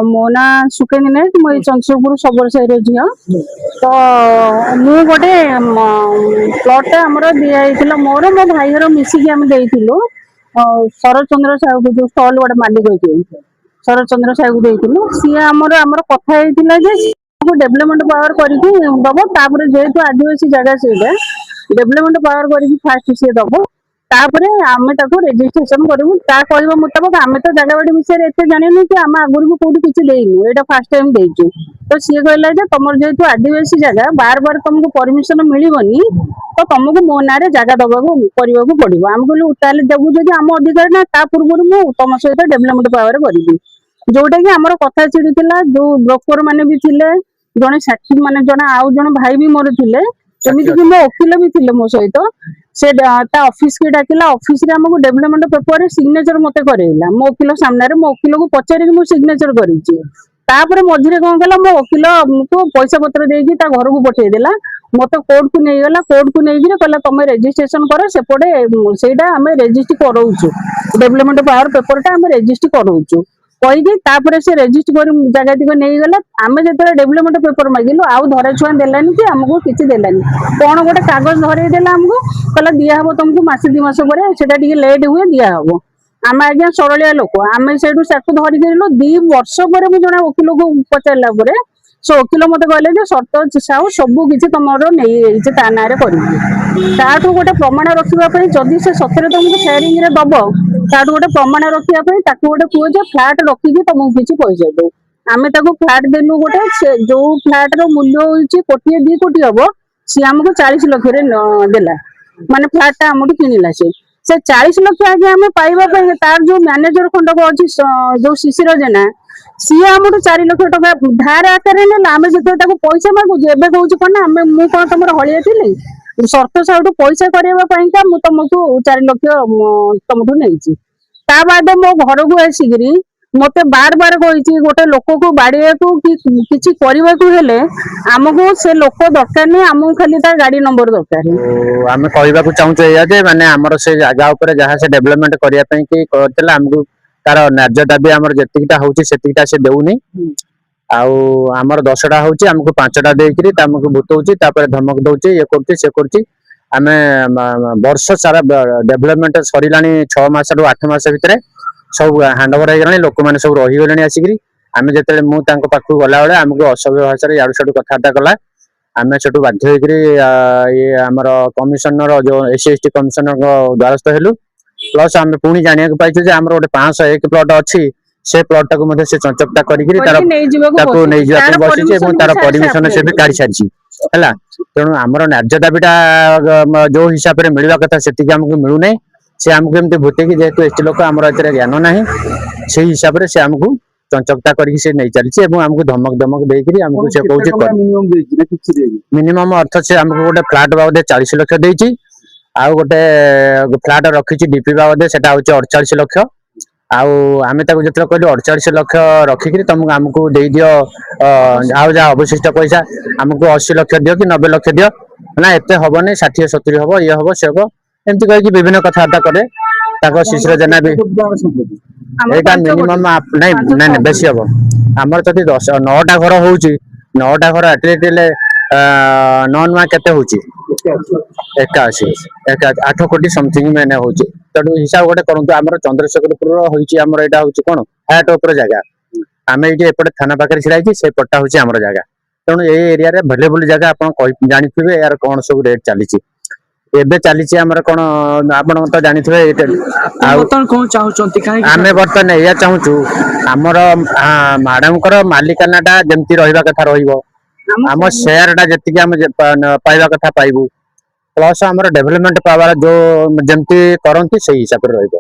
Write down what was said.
मो ना सुकेनी नायक मु चंद्रपुर सबल साई झील तो मु गोटे प्लट आमर दिखाई मोर मो भाई मिसिकी आम देलु शरद चंद्र साहू जो स्टल गोटे मालिक होती शरद चंद्र साहू देलु सी आमर आमर कथा डेभलपमेंट पावर करके दब जेहेतु आदिवासी जगह से डेभलपमेंट पावर करके फास्ट सी दब तापर आम रेजिस्ट्रेशन करूँ कहवा मुताबक आम तो जगह बाड़ी विषय एत जानू कि आम आगुरी कौटी किसी देनु यहाँ फास्ट टाइम देचु तो सी कहला तुम जेहेतु आदिवासी जगह बार बार तुमको परमिशन मिलनी तो तुमको मो ना जगह दबा करने को पड़ो आम कहलु देवु जब आम अधिकार ना ता पूर्व मु तुम सहित डेभलपमेंट पावर करी जोटा कि आमर कथा छिड़ी जो ब्रोकर मैंने भी थे जड़े साक्षी मान जड़े आउ जन भाई भी मोर थे सेमती कि मो वकिल भी थे मो सहित से ऑफिस के डाकिला ऑफिस रे हमको डेवलपमेंट पेपर रे सिग्नेचर मते करेला मो वकिल सामने रे मो वकिल को पचारि कि मु सिग्नेचर करिछि तापर मझिरे कोन कला मो वकिल को पैसा पत्र देकी ता घर को पठे देला मते कोर्ट को नहीं गला कोर्ट को नहीं गिरे कहला तमे रजिस्ट्रेशन करो सेपटे सेटा हमें रजिस्टर करौछु डेवलपमेंट पावर पेपर टा हमें रजिस्टर करौछु कहीकि तापर से रेजिस्ट कर जगह टी नहीं गला आम जो डेवलपमेंट पेपर मागिलु आउ धरा छुआ देलानी कि आमको किसी देलानी कौन गोटे कागज धरे देला आमको कहला दिया हम तुमको मासे 2 मास पर सेटा लेट हुए दिया हम आम आज्ञा सरलिया लोक आम से धरिक 2 वर्ष पर जड़े वकिल को पचारा से वकिल मत कहले शर्त साहू सबू किसी तुम नहीं ता ना कर गोटे प्रमाण रखापी जदि से सतरे तुमको सेयरिंग रे दब ताठू गोटे प्रमाण रखापी गोटे कह जो फ्लाट रखिकी तुमको किसी पैसा दो आम फ्लाट देलु गोटे जो फ्लाट रूल्य हो कोटी 2 कोटी हम सी आमको 40 लाख देला माने फ्लाट आम किणला से 40 लाख आगे आम पाइबा तार जो मैनेजर खंडक अच्छी जो शिशिर जेना सी आम 4 लाख टका धार आकार ना आम जो पैसा मागुचे एवं कौच कौन आम मुझे तुम हलिया थी शर्त साहू पैसा करवाई तुमको 4 लाख तुमठू नहीं बाद मो घर को आसिकी मत बार बार कही गोटे लोक को बाड़िया को किसी करने को हेले आमको से लोक दरकार नहीं आमको खाली गाड़ी नंबर दरकार आम कहवाक चाहूँ माने आमर से जगह उपर जहाँ से डेवलपमेंट करने कि आमको तार न्याय दाबी आमर जेतिकटा होची सेतिकटा से देउनी आमर 10टा होची हमको 5टा देकरी हमको बुतौची तापर धमक दउची ये करती से करती आमे वर्ष सारा डेवलपमेंट सरिलानी 6 मास रु 8 मास भितरे सब हैंड ओवर हो गलानी लोक मैंने सब रही गले आसिक आम जो मुझे पाखक गला बेले आमको असभ्य भाषा याडू साडू कथबार्ता कला आम से बाध्य ये आमर कमिशनर जो SC/ST कमिशनर द्वारस्थ हेलु प्लस आम पुणी जाना पाइछु जे आमर गोटे 501 प्लट अच्छी से प्लट टाक से चंचकता करी बसी तार परमिशन से भी काढ़ी सारी है तेणु आमर न्याय दाबीटा जो हिसाब से मिलवा कथा से मिलूना से आमको एमती भूतेकी जेहेतु एसटी लोक आम ज्ञान ना से हिसाब से आमको चंचकता करके नहीं चली आमको धमक धमक देकर आमको से कह मिनिमम अर्थ से आमको गोटे फ्लाट बाबद 40 लाख देती आउ गोटे फ्लाट रखी डीपी बाबद से 48 लाख आम जो कहलु 48 लाख रखिक तुमको आमको दे दियो आउ जहाँ अवशिष्ट पैसा आमको 80 लाख दियो कि 90 लाख दियो ना एत हेनी 60-70 हम ये हम से हम एमती कह विभिन्न कथबार्ता करे शिशिर जेना भी यहाँ मिनिमम नहीं नहीं बेसी हम आमर जब 9टा घर हो 9टा घर एटलिस्ट 9 नुआ केते होची 81 8 कोटी समथिंग मैंने हो तेणु हिसाब गोटे करूँ आम चंद्रशेखरपुर होमर यहाँ हूँ कौन हाट उपर जगह आम ये एपटे थाना पाखे छिड़ा से पट्टा हूँ आम जगह तेणु ये एरिया भेलेबुल जगह आप जानी यार कौन सब रेट चली एबे चली कौन आप तो जानी आम बर्तमान या चाहूँ आमर मैडम मालिकाना जमती रहा कथा रम शेयर टा जी आम पाइबा कथा पाइबू प्लस आमर डेवलपमेंट पावर जो जमती करती से हिसाब से रही